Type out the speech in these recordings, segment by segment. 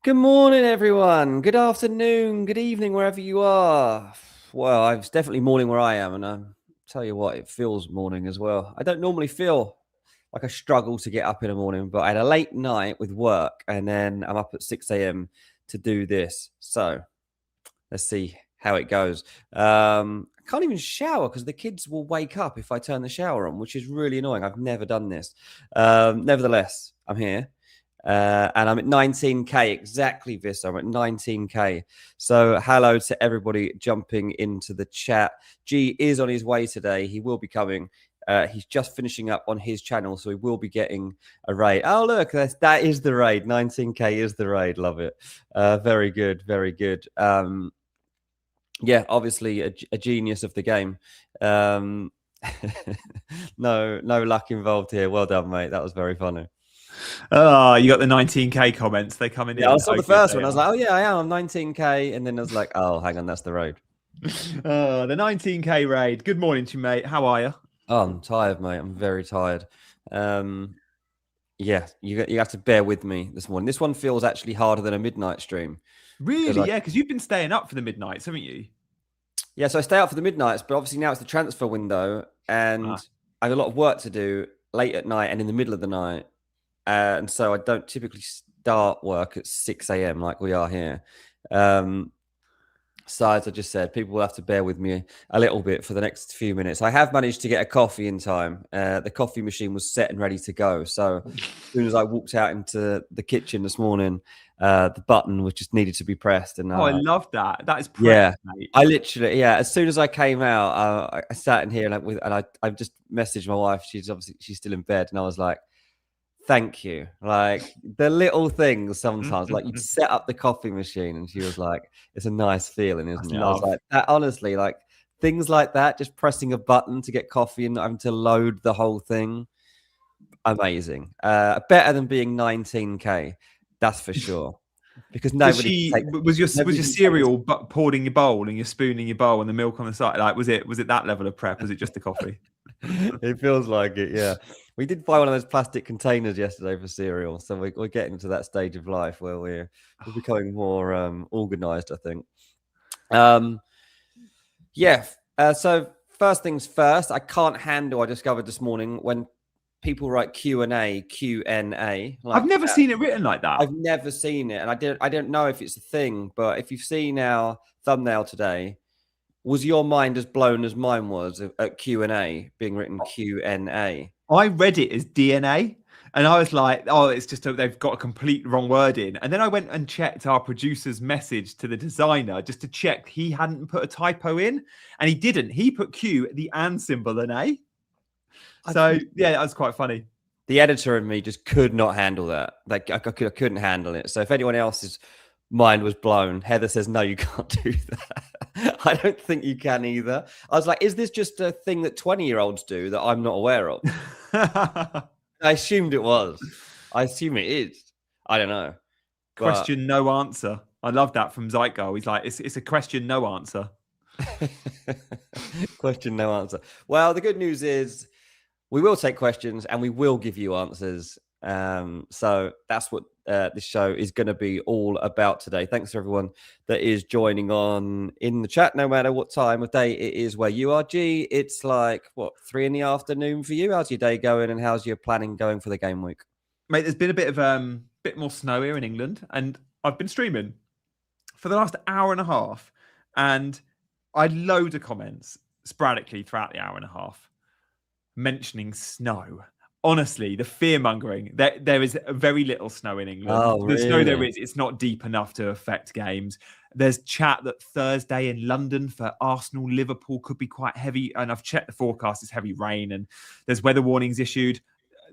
Good morning, everyone. Good afternoon. Good evening, wherever you are. Well, it's definitely morning where I am, and I tell you what, it feels morning as well. I don't normally feel like I struggle to get up in the morning, but I had a late night with work, and then I'm up at 6 a.m. to do this. So let's see how it goes. I can't even shower because the kids will wake up if I turn the shower on, which is really annoying. I've never done this. Nevertheless, I'm here. And I'm at 19k exactly, Vis. I'm at 19k. So hello to everybody jumping into the chat. G is on his way today. He will be coming. He's just finishing up on his channel, so he will be getting a raid. Oh, look, that is the raid. 19k is the raid. Love it. Very good. Very good. Yeah, obviously a genius of the game. No luck involved here. Well done, mate. That was very funny. Oh, you got the 19k comments. They're coming in. I saw the first one. I was like, oh, yeah, I am. I'm 19k. And then I was like, oh, hang on, that's the raid. The 19k raid. Good morning to you, mate. How are you? Oh, I'm tired, mate. I'm very tired. Yeah, you have to bear with me this morning. This one feels actually harder than a midnight stream. Really? Yeah, because you've been staying up for the midnights, haven't you? Yeah, so I stay up for the midnights, but obviously now it's the transfer window, and I have a lot of work to do late at night and in the middle of the night. And so I don't typically start work at 6 a.m. like we are here. So as I just said, people will have to bear with me a little bit for the next few minutes. I have managed to get a coffee in time. The coffee machine was set and ready to go. So as soon as I walked out into the kitchen this morning, the button was just needed to be pressed. And I love that. That is yeah, mate. I literally, as soon as I came out, I sat in here and I just messaged my wife. She's still in bed, and I was like, thank you. Like the little things sometimes, like you'd set up the coffee machine and she was like, it's a nice feeling, isn't it? I was like, that honestly, like things like that, just pressing a button to get coffee and not having to load the whole thing. Amazing. Better than being 19k, that's for sure. Because nobody was your cereal poured in your bowl and your spoon in your bowl and the milk on the side. Like was it that level of prep? Was it just the coffee? It feels like it, yeah. We did buy one of those plastic containers yesterday for cereal, so we're getting to that stage of life where we're becoming more organized, I think. Yeah. So first things first, I can't handle. I discovered this morning when people write Q&A. Like I've never seen it written like that. I've never seen it, and I don't know if it's a thing, but if you've seen our thumbnail today, was your mind as blown as mine was at Q&A being written Q&A? I read it as DNA, and I was like, oh, it's just they've got a complete wrong word in. And then I went and checked our producer's message to the designer just to check he hadn't put a typo in, and he didn't. He put Q, the and symbol, and A. So yeah, that was quite funny. The editor and me just could not handle that. Like I couldn't handle it. So if anyone else's mind was blown, Heather says, no, you can't do that. I don't think you can either. I was like, is this just a thing that 20-year-olds do that I'm not aware of? I assumed it was. I assume it is. I don't know. Question, no answer. I love that from Zeitgirl. He's like, it's a question, no answer. Question, no answer. Well, the good news is we will take questions and we will give you answers. So that's what this show is going to be all about today. Thanks to everyone that is joining on in the chat, no matter what time of day it is where you are. G, it's like, 3 p.m. for you? How's your day going and how's your planning going for the game week? Mate, there's been a bit of bit more snow here in England, and I've been streaming for the last hour and a half, and I had loads of comments sporadically throughout the hour and a half mentioning snow. Honestly, the fear-mongering, there is very little snow in England. Oh, really? The snow there is, it's not deep enough to affect games. There's chat that Thursday in London for Arsenal-Liverpool could be quite heavy, and I've checked the forecast, it's heavy rain, and there's weather warnings issued.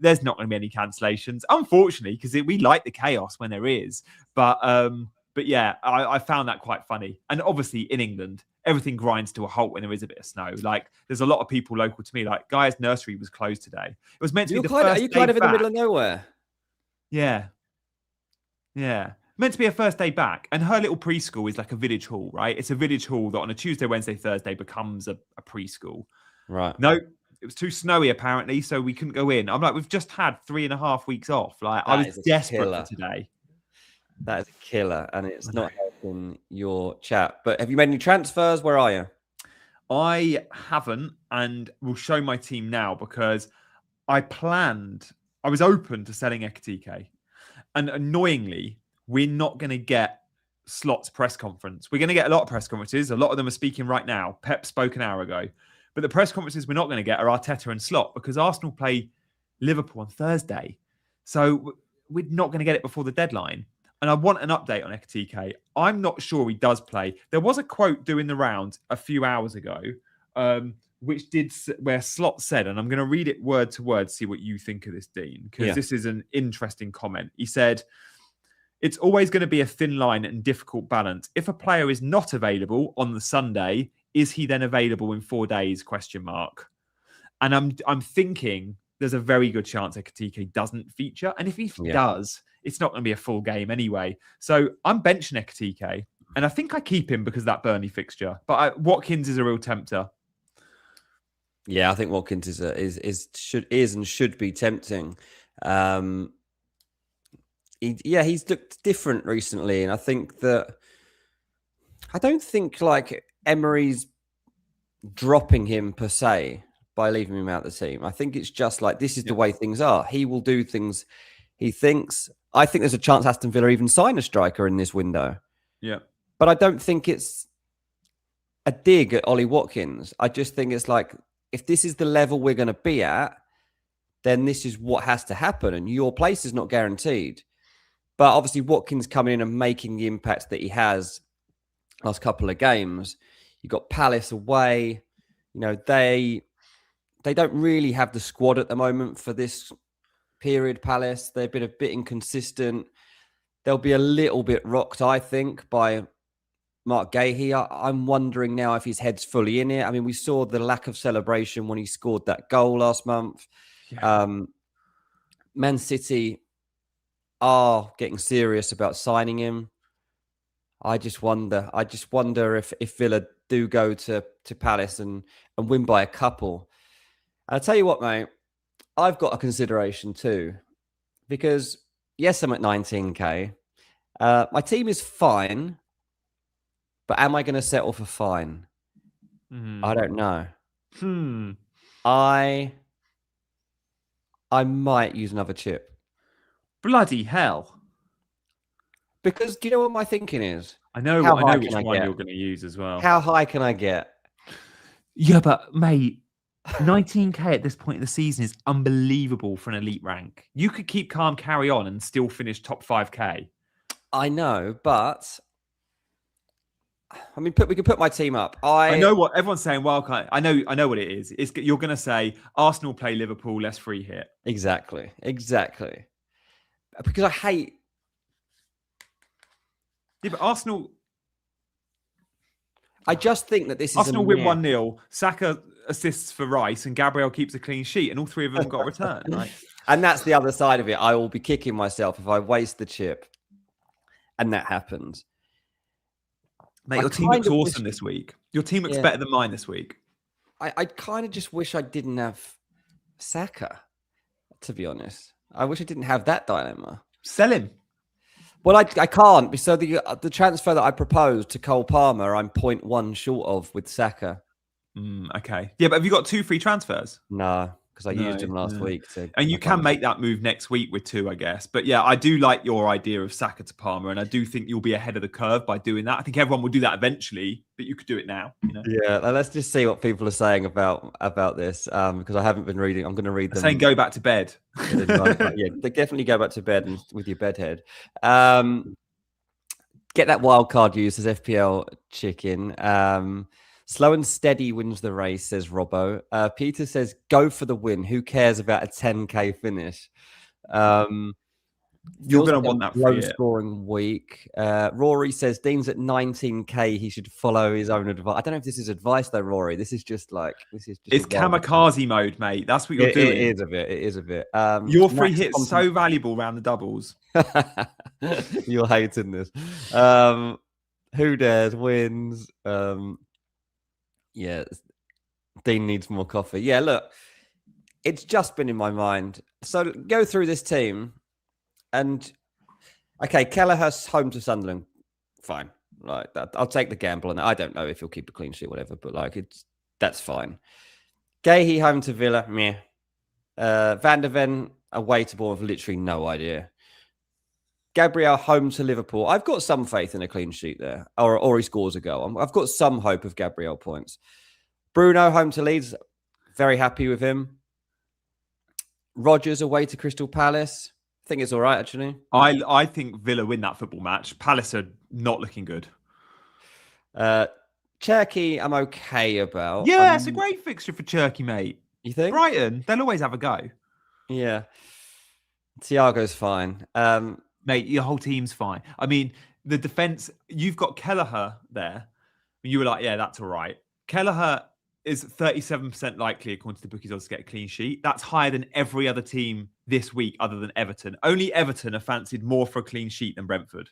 There's not going to be any cancellations, unfortunately, because we like the chaos when there is. But yeah, I found that quite funny. And obviously in England, everything grinds to a halt when there is a bit of snow. Like there's a lot of people local to me, like Guy's nursery was closed today. It was meant to be the first day. Are you kind of in the middle of nowhere? Yeah. Yeah. Meant to be a first day back. And her little preschool is like a village hall, right? It's a village hall that on a Tuesday, Wednesday, Thursday becomes a preschool. Right. No, it was too snowy apparently, so we couldn't go in. I'm like, we've just had 3.5 weeks off. Like I was desperate for today. That is a killer, and it's not helping your chat. But have you made any transfers? Where are you? I haven't, and will show my team now because I was open to selling Ekatike. And annoyingly, we're not going to get Slot's press conference. We're going to get a lot of press conferences. A lot of them are speaking right now. Pep spoke an hour ago. But the press conferences we're not going to get are Arteta and Slot because Arsenal play Liverpool on Thursday. So we're not going to get it before the deadline. And I want an update on Ekatike. I'm not sure he does play. There was a quote doing the round a few hours ago, where Slot said, and I'm going to read it word to word, see what you think of this, Dean, because this is an interesting comment. He said, "It's always going to be a thin line and difficult balance. If a player is not available on the Sunday, is he then available in 4 days? Question mark. And I'm thinking there's a very good chance Ekatike doesn't feature. And if he does, it's not going to be a full game anyway. So I'm benching Ekatike. And I think I keep him because of that Burnley fixture. But Watkins is a real tempter. Yeah, I think Watkins should be tempting. He's looked different recently, and I think that I don't think like Emery's dropping him per se by leaving him out of the team. I think it's just like this is the way things are. He will do things he thinks. I think there's a chance Aston Villa even sign a striker in this window. Yeah, but I don't think it's a dig at Ollie Watkins. I just think it's like, if this is the level we're going to be at, then this is what has to happen. And your place is not guaranteed. But obviously Watkins coming in and making the impact that he has last couple of games. You got Palace away. You know, they don't really have the squad at the moment for this period, Palace. They've been a bit inconsistent. They'll be a little bit rocked, I think, by Mark Gahey. I'm wondering now if his head's fully in it. I mean, we saw the lack of celebration when he scored that goal last month. Yeah. Man City are getting serious about signing him. I just wonder if Villa do go to Palace and win by a couple. And I'll tell you what, mate, I've got a consideration too. Because, yes, I'm at 19k. My team is fine. But am I going to settle for fine? I don't know. I might use another chip. Bloody hell. Because do you know what my thinking is? I know which one you're going to use as well. How high can I get? Yeah, but mate, 19k at this point of the season is unbelievable for an elite rank. You could keep calm, carry on, and still finish top 5k. I know, but I mean, we can put my team up. I know what everyone's saying. Wildcard. I know what it is. You're going to say Arsenal play Liverpool, less free hit. Exactly. Because I hate. Yeah, but Arsenal. I just think that this is Arsenal win 1-0. Saka assists for Rice, and Gabriel keeps a clean sheet, and all three of them got a return. Right? And that's the other side of it. I will be kicking myself if I waste the chip, and that happens. Mate, your team looks awesome this week. Your team looks better than mine this week. I kind of just wish I didn't have Saka, to be honest. I wish I didn't have that dilemma. Sell him. Well, I can't. So the transfer that I proposed to Cole Palmer, I'm 0.1 short of with Saka. Okay. Yeah, but have you got 2 free transfers? No. Because I used him last week. And you can make that move next week with 2, I guess. But yeah, I do like your idea of Saka to Palmer, and I do think you'll be ahead of the curve by doing that. I think everyone will do that eventually, but you could do it now. You know? Yeah, let's just see what people are saying about this, because I haven't been reading. I'm going to read them. Saying go back to bed. Yeah, they definitely go back to bed and with your bedhead. Get that wild card use, says FPL Chicken. Slow and steady wins the race, says Robbo. Peter says, go for the win. Who cares about a 10k finish? You're going to want that low scoring week. Rory says, Dean's at 19k. He should follow his own advice. I don't know if this is advice though, Rory. It's kamikaze mode, mate. That's what you're doing. It is a bit. Your free hit's so valuable around the doubles. You're hating this. Who dares wins. Yeah, Dean needs more coffee. Yeah, look, it's just been in my mind. So go through this team, and Okay, Kelleher's home to Sunderland. Fine. Like that. I'll take the gamble on that. I don't know if he'll keep a clean sheet, whatever, but like that's fine. Gahey home to Villa, meh. Van der Ven away to Bournemouth, literally no idea. Gabriel home to Liverpool. I've got some faith in a clean sheet there, or he scores a goal. I've got some hope of Gabriel points. Bruno home to Leeds, very happy with him. Rodgers away to Crystal Palace. I think it's all right, actually. I think Villa win that football match. Palace are not looking good. Cherky, I'm okay about. Yeah, it's a great fixture for Cherky, mate. You think? Brighton, they'll always have a go. Yeah. Thiago's fine. Mate, your whole team's fine. I mean, the defence, you've got Kelleher there. You were like, yeah, that's all right. Kelleher is 37% likely, according to the bookies, odds to get a clean sheet. That's higher than every other team this week, other than Everton. Only Everton are fancied more for a clean sheet than Brentford.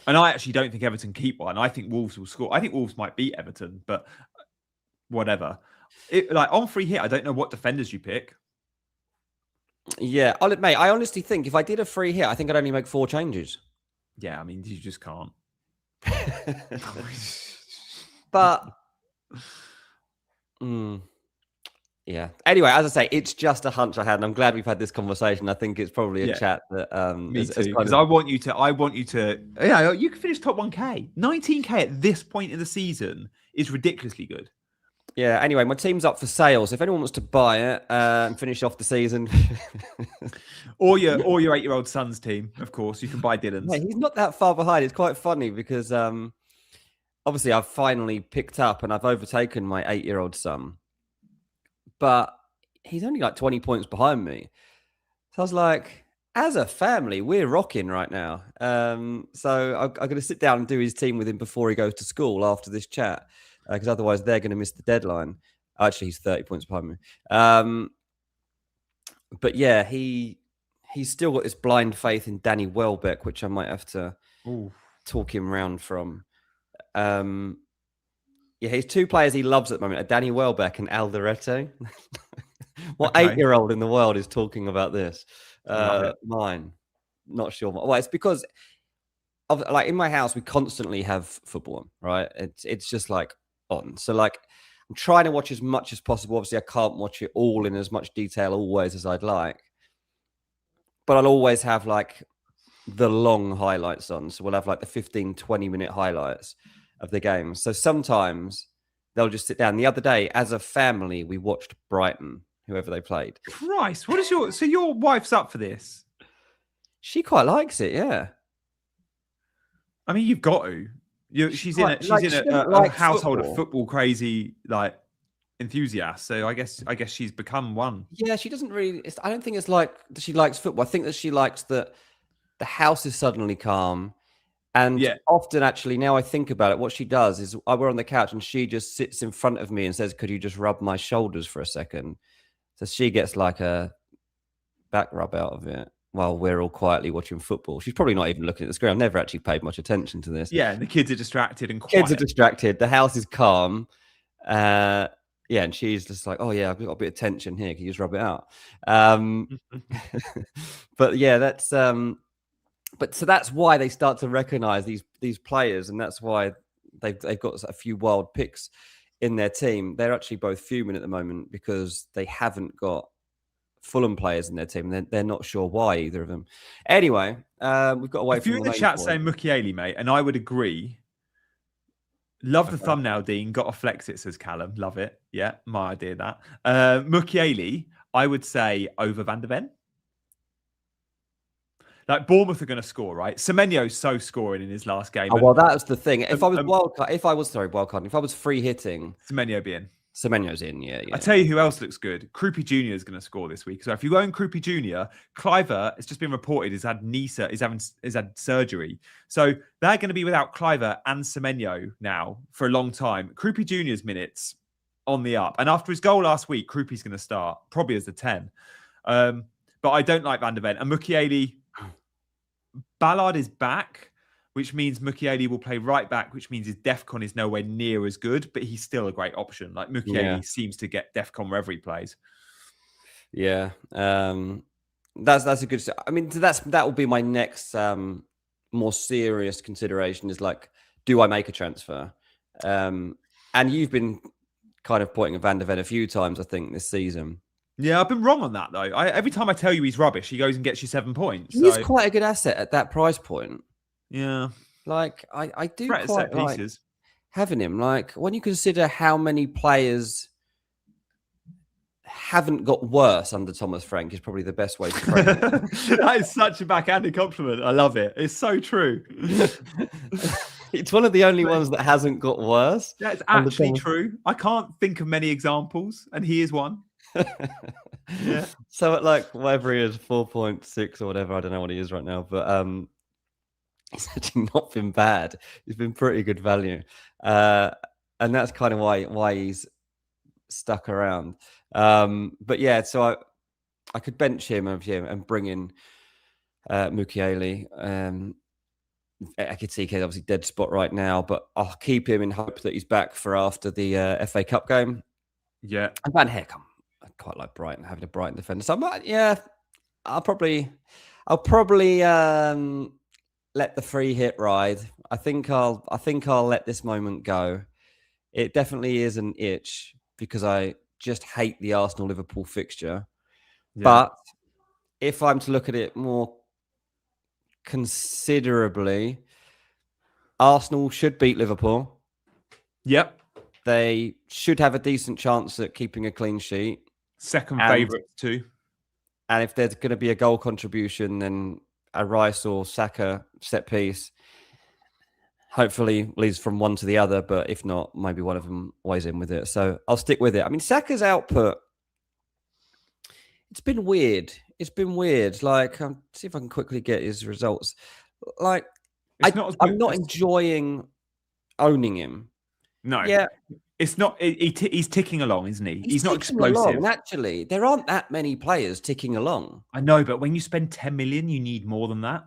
And I actually don't think Everton keep one. I think Wolves will score. I think Wolves might beat Everton, but whatever. Like on free hit, I don't know what defenders you pick. Yeah, mate, I honestly think if I did a free hit, I think I'd only make 4 changes. Yeah, I mean, you just can't. But, yeah. Anyway, as I say, it's just a hunch I had, and I'm glad we've had this conversation. I think it's probably a chat that me too. Because I want you to. Yeah, you can finish top 1K. 19K at this point in the season is ridiculously good. Yeah, anyway, my team's up for sale. So if anyone wants to buy it and finish off the season. or your 8-year-old son's team, of course. You can buy Dylan's. Yeah, he's not that far behind. It's quite funny because obviously I've finally picked up and I've overtaken my 8-year-old son. But he's only like 20 points behind me. So I was like, as a family, we're rocking right now. So I'm going to sit down and do his team with him before he goes to school after this chat. Because otherwise they're going to miss the deadline. Actually, he's 30 points behind me. But yeah, he's still got this blind faith in Danny Welbeck, which I might have to talk him round from. Yeah, his 2 players he loves at the moment are Danny Welbeck and Alderete. What 8-year-old in the world is talking about this? Mine. Not sure. Well, it's because of like in my house, we constantly have football on, right? It's just like on. So like I'm trying to watch as much as possible. Obviously, I can't watch it all in as much detail always as I'd like. But I'll always have like the long highlights on. So we'll have like the 15, 20-minute highlights of the game. So sometimes they'll just sit down. The other day, as a family, we watched Brighton, whoever they played. Christ, what is so your wife's up for this? She quite likes it, yeah. I mean, you've got to. She's in a household of football crazy like enthusiasts. So I guess she's become one. Yeah, she doesn't really. I don't think it's like that she likes football. I think that she likes that the house is suddenly calm, and often actually now I think about it, what she does is we're on the couch and she just sits in front of me and says, "Could you just rub my shoulders for a second?" So she gets like a back rub out of it. While we're all quietly watching football. She's probably not even looking at the screen. I've never actually paid much attention to this. Yeah, and the kids are distracted and quiet. Kids are distracted. The house is calm. Yeah, and she's just like, oh, yeah, I've got a bit of tension here. Can you just rub it out? But yeah, that's... But so that's why they start to recognise these players, and that's why they've got a few wild picks in their team. They're actually both fuming at the moment because they haven't got Fulham players in their team. They're not sure why, either of them. Anyway, we've got away from the chat saying Mukiele, mate, and I would agree. Love the thumbnail, Dean. Got to flex it, says Callum. Love it. Yeah, my idea that. Mukiele, I would say over Van der Ven. Like Bournemouth are going to score, right? Semenyo's so scoring in his last game. Oh, well, that's the thing. If I was wildcard, if I was free hitting, Semenyo be in. Semenyo's in, yeah. I tell you who else looks good. Krupi Jr. is going to score this week. So if you own Krupi Jr., Cliver, it's just been reported, has had surgery. So they're going to be without Cliver and Semenyo now for a long time. Krupi Jr.'s minutes on the up. And after his goal last week, Krupi's going to start, probably as the 10. But I don't like Van der Ven. And Mukiele, Ballard is back, which means Mukiele will play right back, which means his DEFCON is nowhere near as good, but he's still a great option. Like Mukiele seems to get DEFCON wherever he plays. Yeah. That's a good. I mean, that will be my next more serious consideration. Is like, do I make a transfer? And you've been kind of pointing at Van der Ven a few times, I think, this season. Yeah, I've been wrong on that though. Every time I tell you he's rubbish, he goes and gets you 7 points. He is quite a good asset at that price point. Yeah, like I do threat quite set pieces. having him. Like when you consider how many players haven't got worse under Thomas Frank is probably the best way to frame it. That is such a backhanded compliment. I love it. It's so true. It's one of the only ones that hasn't got worse. Yeah, it's actually true. I can't think of many examples, and he is one. Yeah. So at like whatever he is, 4.6 or whatever, I don't know what he is right now, but it's actually not been bad. He's been pretty good value, and that's kind of why he's stuck around. But yeah, so I could bench him and bring in Mukiele. Ekitike is obviously dead spot right now, but I'll keep him in hope that he's back for after the FA Cup game. Yeah, and Van Heck, I quite like Brighton, having a Brighton defender. So I'll probably let the free hit ride. I think I'll let this moment go. It definitely is an itch because I just hate the Arsenal-Liverpool fixture. Yeah. But if I'm to look at it more considerably, Arsenal should beat Liverpool. Yep. They should have a decent chance at keeping a clean sheet. Second favourite too. And if there's going to be a goal contribution, then a Rice or Saka set piece hopefully leads from one to the other. But if not, maybe one of them weighs in with it. So I'll stick with it. I mean, Saka's output, it's been weird. Like, see if I can quickly get his results. Like, I'm not enjoying owning him. No. Yeah. It's not. He's ticking along, isn't he? He's not explosive. Naturally, there aren't that many players ticking along. I know, but when you spend 10 million, you need more than that.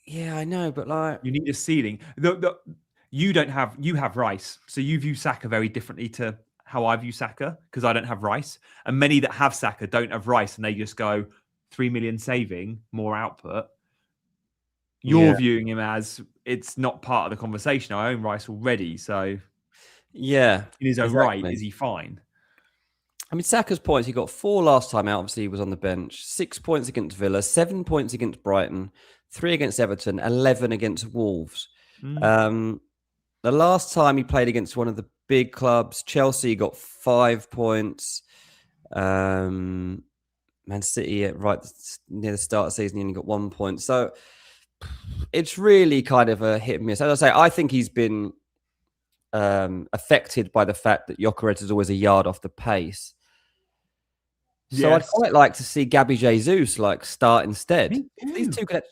Yeah, I know, but like you need a ceiling. You have Rice, so you view Saka very differently to how I view Saka because I don't have Rice, and many that have Saka don't have Rice, and they just go 3 million saving, more output. You're viewing him as it's not part of the conversation. I own Rice already, so. Yeah. In his own right, is he fine? I mean, Saka's points, he got 4 last time out. Obviously, he was on the bench. 6 points against Villa, 7 points against Brighton, 3 against Everton, 11 against Wolves. The last time he played against one of the big clubs, Chelsea, got 5 points. Man City, right near the start of the season, he only got 1 point. So it's really kind of a hit and miss. As I say, I think he's been affected by the fact that Gyökeres is always a yard off the pace. So I'd quite like to see Gabby Jesus like start instead. If these two if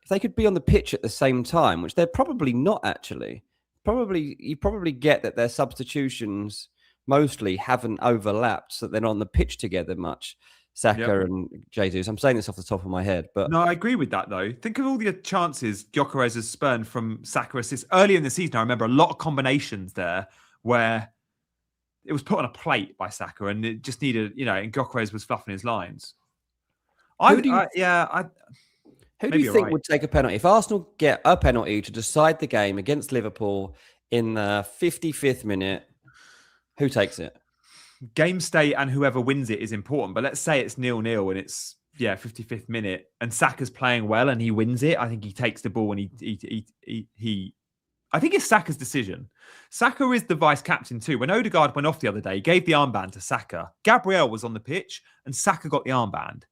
they could be on the pitch at the same time, which they're probably not actually. You probably get that their substitutions mostly haven't overlapped, so they're not on the pitch together much. Saka and Jesus. I'm saying this off the top of my head, but no, I agree with that though. Think of all the chances Gyökeres has spurned from Saka assists early in the season. I remember a lot of combinations there where it was put on a plate by Saka, and it just needed, and Gyökeres was fluffing his lines. Who do you think would take a penalty if Arsenal get a penalty to decide the game against Liverpool in the 55th minute? Who takes it? Game state and whoever wins it is important, but let's say it's 0-0 and it's 55th minute and Saka's playing well and he wins it. I think he takes the ball and he I think it's Saka's decision. Saka is the vice captain too. When Odegaard went off the other day, he gave the armband to Saka. Gabriel was on the pitch and Saka got the armband.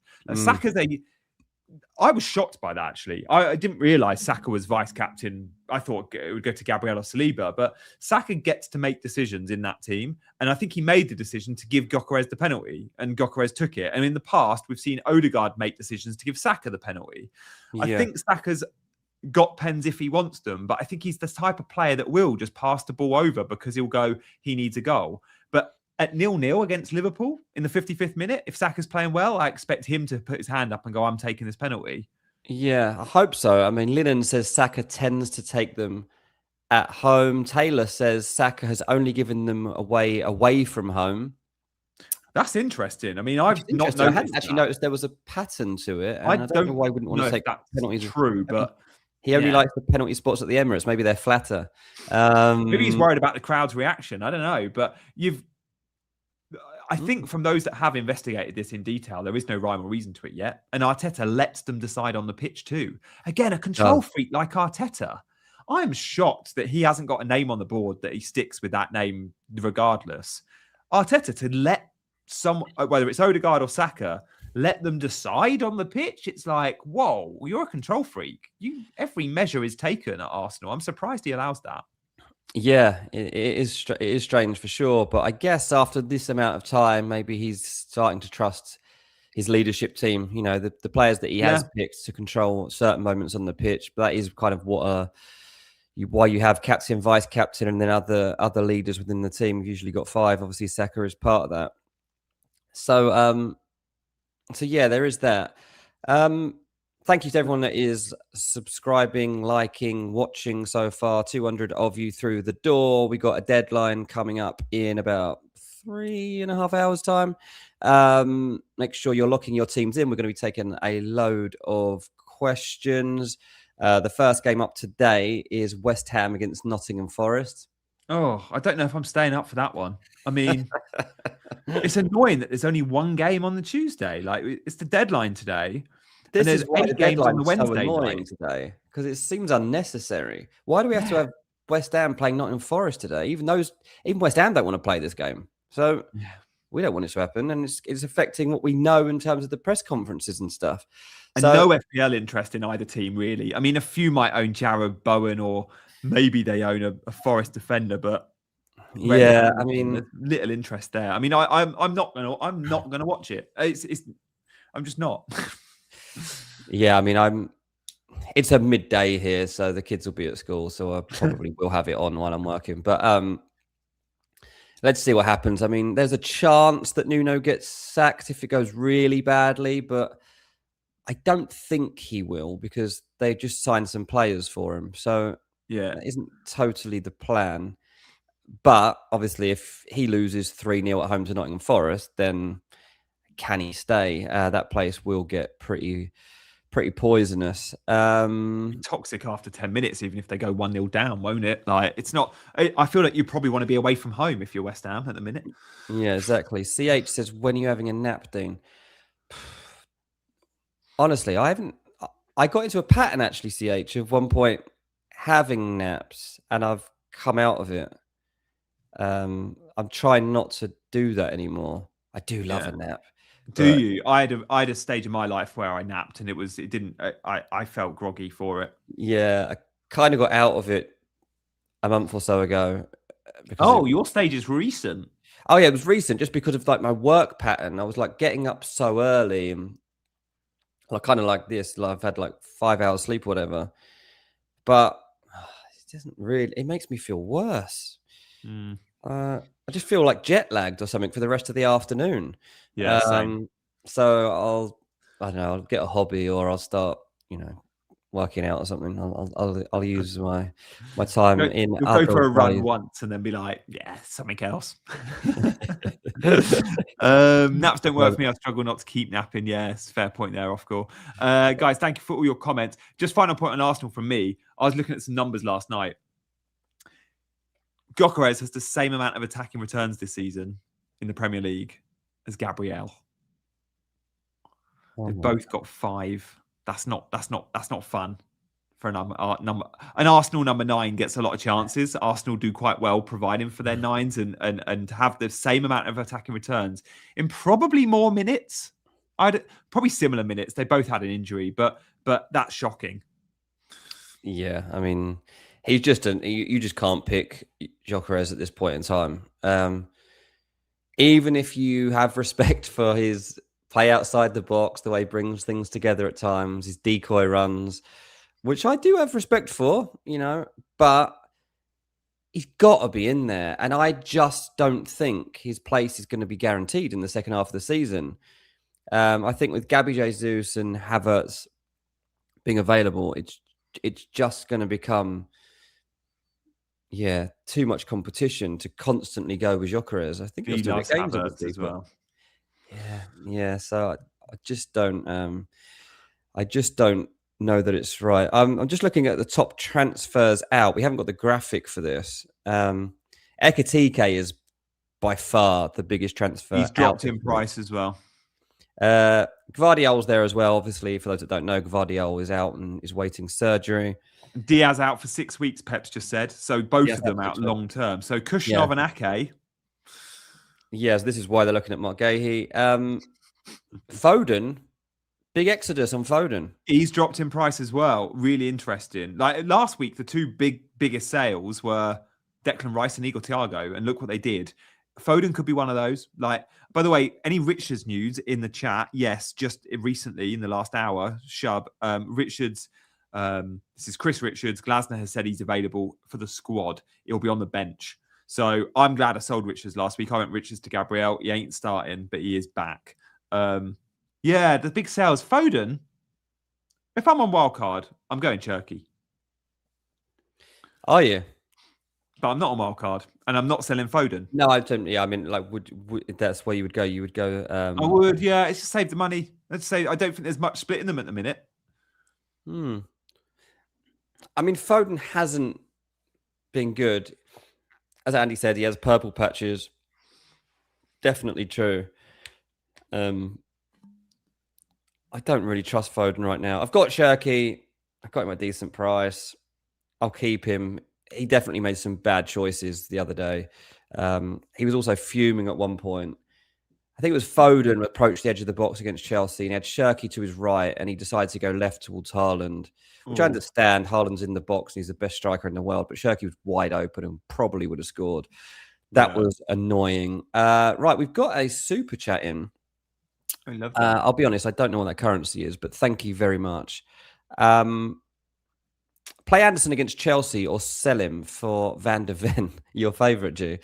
I was shocked by that, actually. I didn't realise Saka was vice-captain. I thought it would go to Gabriel or Saliba. But Saka gets to make decisions in that team. And I think he made the decision to give Gyökeres the penalty. And Gyökeres took it. And in the past, we've seen Odegaard make decisions to give Saka the penalty. Yeah. I think Saka's got pens if he wants them. But I think he's the type of player that will just pass the ball over because he'll go, he needs a goal. But at 0-0 against Liverpool in the 55th minute, if Saka's playing well, I expect him to put his hand up and go, I'm taking this penalty. Yeah, I hope so. I mean, Lennon says Saka tends to take them at home. Taylor says Saka has only given them away from home. That's interesting. I mean, I've not Interesting. I hadn't noticed actually that. noticed there was a pattern to it, I and I don't know don't why he wouldn't want know to if take that's penalties. true, but He only yeah. likes the penalty spots at the Emirates. Maybe they're flatter. Maybe he's worried about the crowd's reaction. I don't know, but I think from those that have investigated this in detail, there is no rhyme or reason to it yet. And Arteta lets them decide on the pitch too. Again, a control freak like Arteta. I'm shocked that he hasn't got a name on the board that he sticks with that name regardless. Arteta to let whether it's Odegaard or Saka, let them decide on the pitch. It's like, whoa, you're a control freak. Every measure is taken at Arsenal. I'm surprised he allows that. Yeah, it is strange for sure. But I guess after this amount of time, maybe he's starting to trust his leadership team. You know, the players that he has picked to control certain moments on the pitch. But that is kind of what why you have captain, vice captain, and then other leaders within the team. You've usually got 5. Obviously, Saka is part of that. So yeah, there is that. Thank you to everyone that is subscribing, liking, watching so far. 200 of you through the door. We got a deadline coming up in about 3.5 hours time. Make sure you're locking your teams in. We're going to be taking a load of questions. The first game up today is West Ham against Nottingham Forest. Oh, I don't know if I'm staying up for that one. I mean, it's annoying that there's only one game on the Tuesday. Like, it's the deadline today. This is why the deadline is so annoying today, because it seems unnecessary. Why do we have to have West Ham playing Nottingham Forest today? Even West Ham don't want to play this game. So we don't want it to happen. And it's affecting what we know in terms of the press conferences and stuff. And no FPL interest in either team, really. I mean, a few might own Jarrod Bowen, or maybe they own a Forest defender, but yeah, I mean, little interest there. I mean, I'm not gonna watch it. I'm just not. Yeah, I mean, it's a midday here, so the kids will be at school, so I probably will have it on while I'm working. But let's see what happens. I mean, there's a chance that Nuno gets sacked if it goes really badly, but I don't think he will, because they just signed some players for him. So yeah, that isn't totally the plan. But obviously, if he loses 3-0 at home to Nottingham Forest, then can he stay? That place will get pretty poisonous. Toxic after 10 minutes, even if they go 1-0 down, won't it? Like, it's not. I feel like you probably want to be away from home if you're West Ham at the minute. Yeah, exactly. CH says, when are you having a nap, Dean? Honestly, I got into a pattern actually, CH, of one point having naps, and I've come out of it. I'm trying not to do that anymore. I do love a nap. Do you? I had a stage in my life where I napped, and I felt groggy for it. Yeah, I kind of got out of it a month or so ago. Your stage is recent. Oh yeah, it was recent, just because of like my work pattern. I was like getting up so early, and like kind of like this. Like, I've had like 5 hours sleep or whatever, but it doesn't really. It makes me feel worse. I just feel like jet lagged or something for the rest of the afternoon. Yeah. Same. So I don't know. I'll get a hobby, or I'll start, working out or something. I'll use my time in. You'll go for a run once and then be like, yeah, something else. Naps don't work for me. I struggle not to keep napping. Yeah, it's a fair point there, off goal. Guys, thank you for all your comments. Just final point on Arsenal from me. I was looking at some numbers last night. Gyökeres has the same amount of attacking returns this season in the Premier League as Gabriel. They've both got 5. That's not fun for an Arsenal number 9 gets a lot of chances. Arsenal do quite well providing for their 9s and have the same amount of attacking returns in probably more minutes. Probably similar minutes. They both had an injury, but that's shocking. Yeah, I mean, he's just you just can't pick Gyökeres at this point in time. Even if you have respect for his play outside the box, the way he brings things together at times, his decoy runs, which I do have respect for, but he's got to be in there. And I just don't think his place is going to be guaranteed in the second half of the season. I think with Gabby Jesus and Havertz being available, it's just going to become, too much competition to constantly go with Gyökeres. I think he loves Havertz as well. Yeah. So I just don't. I just don't know that it's right. I'm just looking at the top transfers out. We haven't got the graphic for this. Ekitike is by far the biggest transfer He's dropped out. in price as well. Gvardiol's there as well. Obviously, for those that don't know, Gvardiol is out and is waiting surgery. Diaz out for 6 weeks, Pep's just said. So both Yes, of them that's out good. long term. So Kushnov and Ake. Yes, this is why they're looking at Mark Gahey. Foden, big exodus on Foden. He's dropped in price as well. Really interesting. Like last week, the two biggest sales were Declan Rice and Igor Thiago, and look what they did. Foden could be one of those. Like, by the way, any Richards news in the chat? Yes, just recently in the last hour, Shub Richards. This is Chris Richards. Glasner has said he's available for the squad. He'll be on the bench. So I'm glad I sold Richards last week. I went Richards to Gabriel. He ain't starting, but he is back. Yeah, the big sales. Foden. If I'm on wildcard, I'm going Cherky. Are you? But I'm not on wildcard, and I'm not selling Foden. No, I don't. Yeah, I mean, like, would that's where you would go? You would go. I would. Yeah, it's just save the money. Let's say I don't think there's much splitting them at the minute. I mean, Foden hasn't been good. As Andy said, he has purple patches. Definitely true. I don't really trust Foden right now. I've got Cherky. I've got him at a decent price. I'll keep him. He definitely made some bad choices the other day. He was also fuming at one point. I think it was Foden approached the edge of the box against Chelsea and he had Cherky to his right and he decided to go left towards Haaland, which I understand. Haaland's in the box and he's the best striker in the world, but Cherky was wide open and probably would have scored. That was annoying. Right, we've got a super chat in. I love that. I'll be honest, I don't know what that currency is, but thank you very much. Play Anderson against Chelsea or sell him for Van de Ven, your favourite Jew.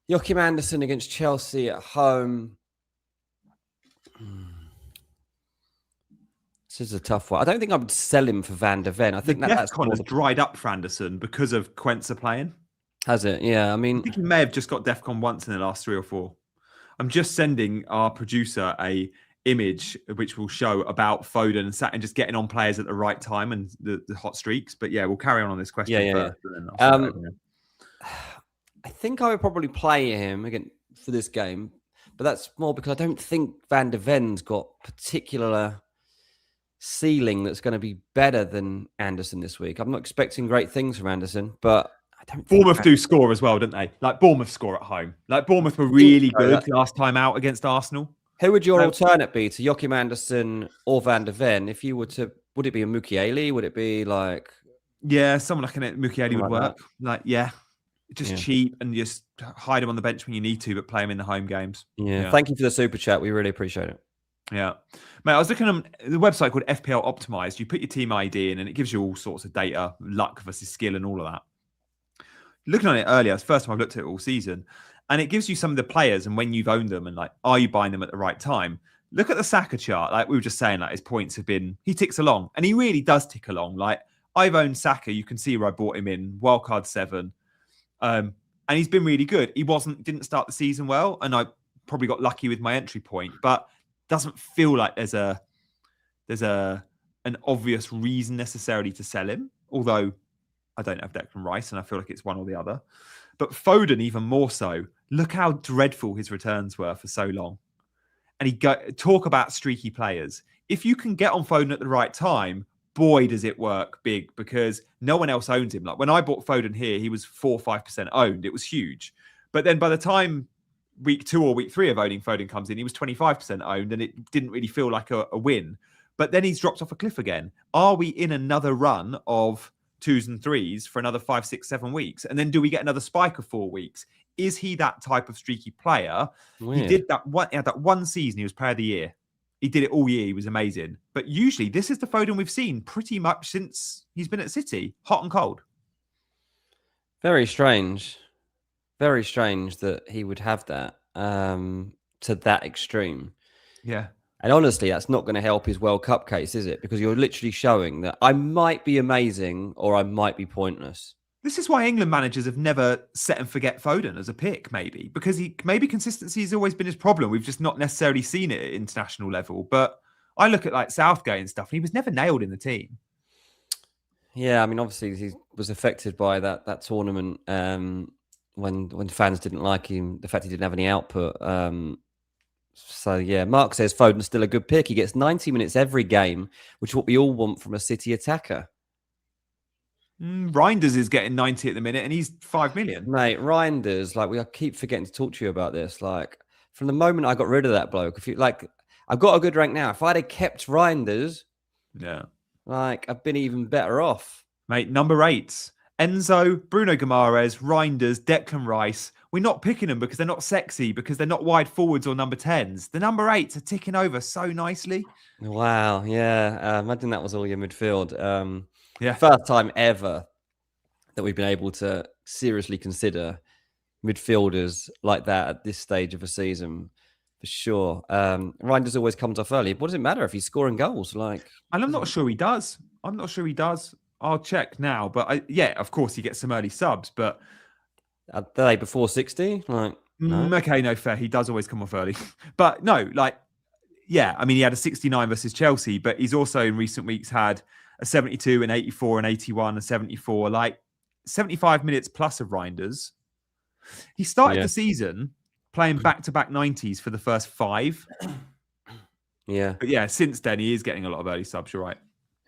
Joachim Anderson against Chelsea at home. This is a tough one. I don't think I would sell him for Van de Ven. I think that's DEFCON has dried up for Anderson because of Quenza playing. Has it? Yeah, I mean, I think he may have just got DEFCON once in the last 3 or 4. I'm just sending our producer a image which will show about Foden and just getting on players at the right time and the hot streaks. But yeah, we'll carry on this question first. I think I would probably play him again for this game, but that's more because I don't think Van de Ven's got particular ceiling that's going to be better than Anderson this week. I'm not expecting great things from Anderson, but I don't think Bournemouth do score as well, don't they? Like Bournemouth score at home. Like Bournemouth were really good last time out against Arsenal. Who would your alternate be to Joachim Anderson or Van de Ven? If you were to, would it be a Mukiele? Would it be like... Yeah, someone like a Mukiele would work. Like, just cheap and just hide him on the bench when you need to, but play him in the home games. Yeah. Thank you for the super chat. We really appreciate it. Yeah. Mate, I was looking at the website called FPL Optimized. You put your team ID in and it gives you all sorts of data, luck versus skill and all of that. Looking at it earlier, it's the first time I've looked at it all season. And it gives you some of the players and when you've owned them and like, are you buying them at the right time? Look at the Saka chart. Like we were just saying, like his points have been, he ticks along and he really does tick along. Like I've owned Saka. You can see where I bought him in wildcard 7. And he's been really good. He didn't start the season well. And I probably got lucky with my entry point, but doesn't feel like there's an obvious reason necessarily to sell him. Although I don't have Declan Rice and I feel like it's one or the other. But Foden, even more so, look how dreadful his returns were for so long. And talk about streaky players. If you can get on Foden at the right time, boy, does it work big because no one else owns him. Like when I bought Foden here, he was 4 or 5% owned. It was huge. But then by the time week 2 or week 3 of owning Foden comes in, he was 25% owned and it didn't really feel like a win. But then he's dropped off a cliff again. Are we in another run of 2s and 3s for another 5, 6, 7 weeks? And then do we get another spike of 4 weeks? Is he that type of streaky player? Weird. He did that one season. He was player of the year. He did it all year. He was amazing. But usually this is the Foden we've seen pretty much since he's been at City, hot and cold. Very strange. Very strange that he would have that to that extreme. Yeah. And honestly, that's not going to help his World Cup case, is it? Because you're literally showing that I might be amazing or I might be pointless. This is why England managers have never set and forget Foden as a pick, maybe, because maybe consistency has always been his problem. We've just not necessarily seen it at international level. But I look at like Southgate and stuff, and he was never nailed in the team. Yeah, I mean, obviously he was affected by that tournament when fans didn't like him, the fact he didn't have any output. So yeah, Mark says Foden's still a good pick. He gets 90 minutes every game, which is what we all want from a City attacker. Reinders is getting 90 at the minute, and he's 5 million. Mate, Reinders, like I keep forgetting to talk to you about this. Like from the moment I got rid of that bloke, if you like, I've got a good rank now. If I'd have kept Reinders, yeah, like I've been even better off. Mate, number 8. Enzo, Bruno Guimaraes, Reinders, Declan Rice. We're not picking them because they're not sexy, because they're not wide forwards or number 10s. The number 8s are ticking over so nicely. Wow, yeah. Imagine that was all your midfield. Yeah. First time ever that we've been able to seriously consider midfielders like that at this stage of a season, for sure. Reinders always comes off early. What does it matter if he's scoring goals? Like, and I'm not sure he does. I'll check now. But yeah, of course he gets some early subs. But are they before 60? Like, no? Okay, no, fair. He does always come off early. But no, like, yeah, I mean, he had a 69 versus Chelsea, but he's also in recent weeks had a 72, an 84, an 81, a 74, like 75 minutes plus of Reinders. He started the season playing back-to-back 90s for the first 5. Yeah. But yeah, since then, he is getting a lot of early subs, you're right.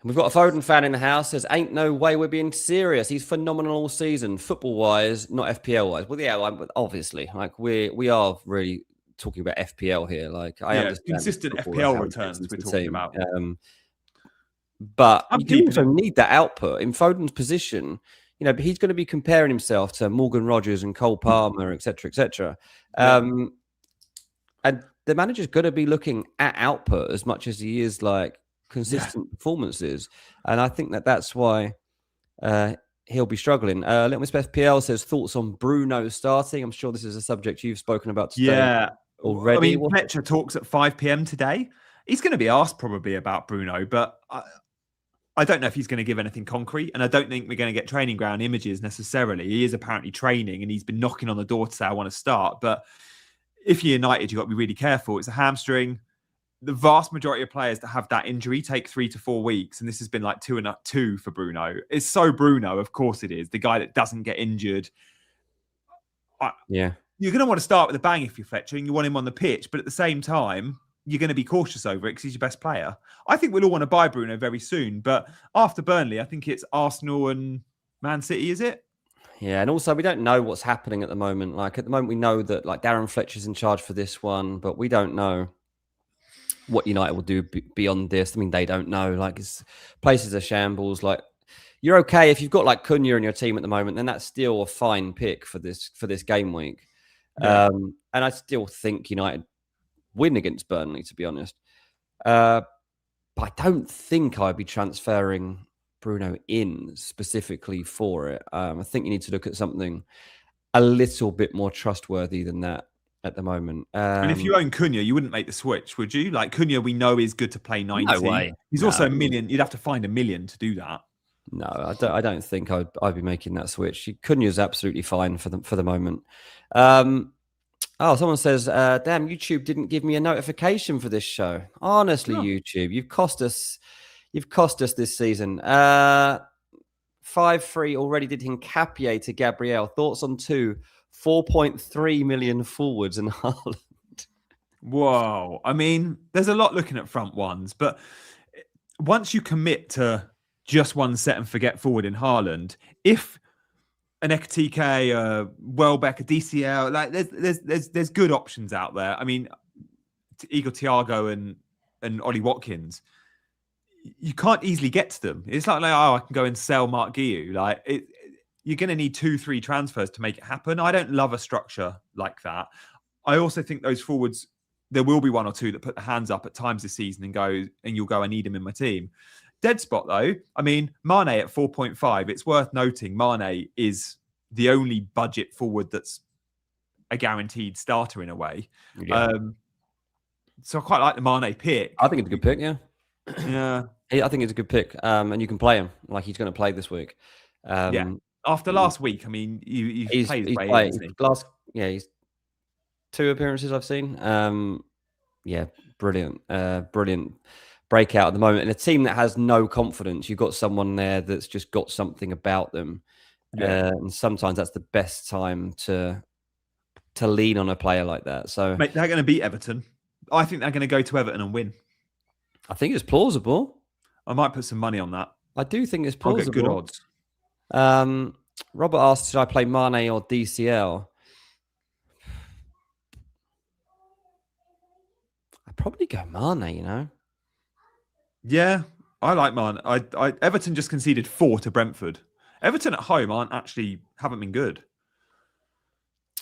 We've got a Foden fan in the house, says, ain't no way we're being serious. He's phenomenal all season, football-wise, not FPL-wise. Well, yeah, obviously, like we are really talking about FPL here. Like, I understand consistent FPL returns we're talking about. But you do also need that output. In Foden's position, you know, he's going to be comparing himself to Morgan Rogers and Cole Palmer, etc., etc. And the manager's going to be looking at output as much as he is like consistent performances. And I think that's why he'll be struggling. Little Miss FPL says thoughts on Bruno starting. I'm sure this is a subject you've spoken about today already. I mean, Fletcher talks at 5 p.m. today. He's going to be asked probably about Bruno, but I don't know if he's going to give anything concrete, and I don't think we're going to get training ground images necessarily. He is apparently training, and he's been knocking on the door to say, I want to start. But if you're United, you've got to be really careful. It's a hamstring. The vast majority of players that have that injury take 3 to 4 weeks, and this has been like 2 for Bruno. It's so Bruno, of course it is. The guy that doesn't get injured. You're going to want to start with a bang if you're Fletcher, and you want him on the pitch, but at the same time, you're going to be cautious over it because he's your best player. I think we'll all want to buy Bruno very soon, but after Burnley, I think it's Arsenal and Man City, is it? Yeah, and also we don't know what's happening at the moment. Like at the moment, we know that like Darren Fletcher's in charge for this one, but we don't know what United will do beyond this. I mean, they don't know. Like, places are shambles. Like, you're okay if you've got like Cunha in your team at the moment, then that's still a fine pick for this game week. Yeah. And I still think United win against Burnley, to be honest. But I don't think I'd be transferring Bruno in specifically for it. I think you need to look at something a little bit more trustworthy than that at the moment. And if you own Cunha, you wouldn't make the switch, would you? Like, Cunha, we know is good to play 90. No way. He's also $1 million. You'd have to find $1 million to do that. No, I don't think I'd be making that switch. Cunha's absolutely fine for the moment. Someone says, damn, YouTube didn't give me a notification for this show. Honestly, YouTube, you've cost us this season. 5-3 already did Hincapié to Gabriel. Thoughts on 4.3 million forwards in Haaland? Whoa. I mean, there's a lot looking at front ones, but once you commit to just one set and forget forward in Haaland, if an Ekatike, a Welbeck, a DCL, like there's good options out there. I mean, Igor Thiago and Ollie Watkins, you can't easily get to them. It's like I can go and sell Mark Guiu. Like you're going to need 2-3 transfers to make it happen. I don't love a structure like that. I also think those forwards, there will be 1 or 2 that put their hands up at times this season and you'll go, I need him in my team. Dead spot though. I mean, Mane at 4.5. It's worth noting Mane is the only budget forward that's a guaranteed starter in a way. Yeah. So I quite like the Mane pick. I think it's a good pick. Yeah. Yeah. I think it's a good pick. And you can play him like he's going to play this week. After last week, I mean, you've played his way in, hasn't he? He's 2 appearances I've seen. Yeah, brilliant, brilliant breakout at the moment. And a team that has no confidence, you've got someone there that's just got something about them. Yeah. And sometimes that's the best time to lean on a player like that. So, Mate, they're going to beat Everton. I think they're going to go to Everton and win. I think it's plausible. I might put some money on that. I do think it's I'll plausible. get good odds. Robert asked, should I play Mane or DCL? I'd probably go Mane, you know? Yeah, I like Mane. Everton just conceded 4 to Brentford. Everton at home haven't been good.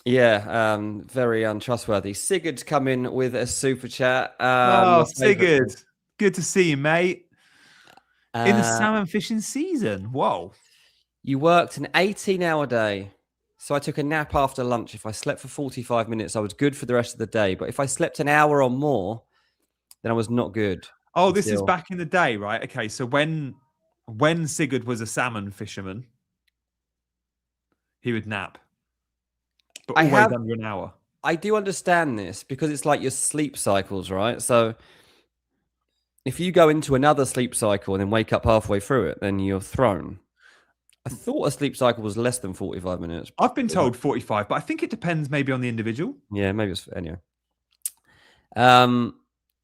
Yeah, very untrustworthy. Sigurd's come in with a super chat. Sigurd. Good to see you, mate. In the salmon fishing season. Whoa. You worked an 18-hour day. So I took a nap after lunch. If I slept for 45 minutes, I was good for the rest of the day. But if I slept an hour or more, then I was not good. Oh, this is back in the day, right? Okay, so when Sigurd was a salmon fisherman, he would nap. But always under an hour. I do understand this because it's like your sleep cycles, right? So if you go into another sleep cycle and then wake up halfway through it, then you're thrown. I thought a sleep cycle was less than 45 minutes. I've been told 45, but I think it depends maybe on the individual. Yeah, maybe it's anyway.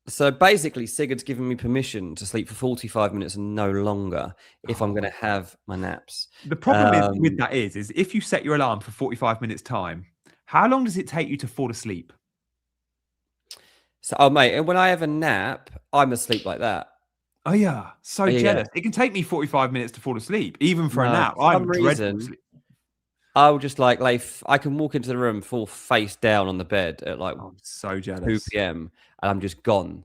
So basically, Sigurd's given me permission to sleep for 45 minutes and no longer if I'm going to have my naps. The problem with that is if you set your alarm for 45 minutes time, how long does it take you to fall asleep? So, oh mate, and when I have a nap, I'm asleep like that. Oh yeah, so jealous. It can take me 45 minutes to fall asleep, even for a nap. For some reason, I'll just like I can walk into the room full face down on the bed at like so jealous. 2 p.m. and I'm just gone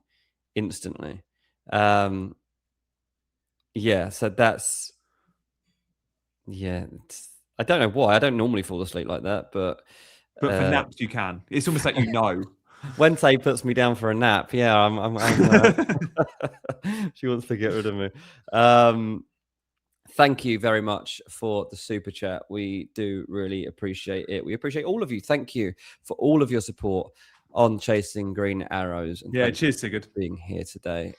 instantly. Yeah, so that's I don't know why. I don't normally fall asleep like that, but for naps you can. It's almost like When Tay puts me down for a nap, yeah, she wants to get rid of me. Thank you very much for the super chat. We do really appreciate it. We appreciate all of you. Thank you for all of your support on Chasing Green Arrows. And cheers, Sigurd, for being here today.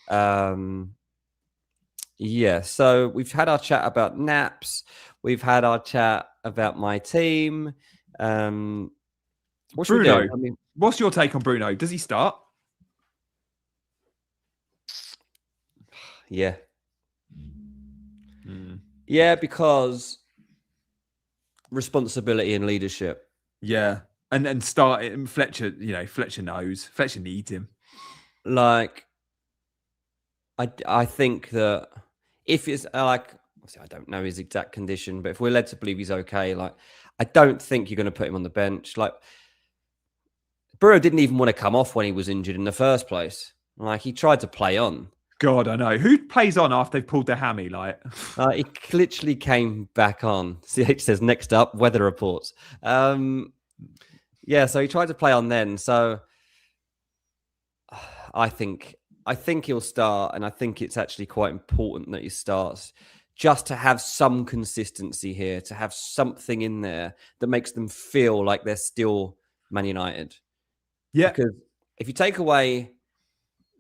So we've had our chat about naps. We've had our chat about my team. What's Bruno? What's your take on Bruno? Does he start? Yeah. Yeah, because responsibility and leadership. Yeah. And start it. Fletcher, Fletcher knows. Fletcher needs him. Like, I think that if it's like, I don't know his exact condition, but if we're led to believe he's okay, like, I don't think you're going to put him on the bench. Like, Burrow didn't even want to come off when he was injured in the first place. Like, he tried to play on. God, I know. Who plays on after they've pulled their hammy? Like, he literally came back on. CH says, next up, weather reports. So he tried to play on then. So I think he'll start, and I think it's actually quite important that he starts just to have some consistency here, to have something in there that makes them feel like they're still Man United. Yeah. Because if you take away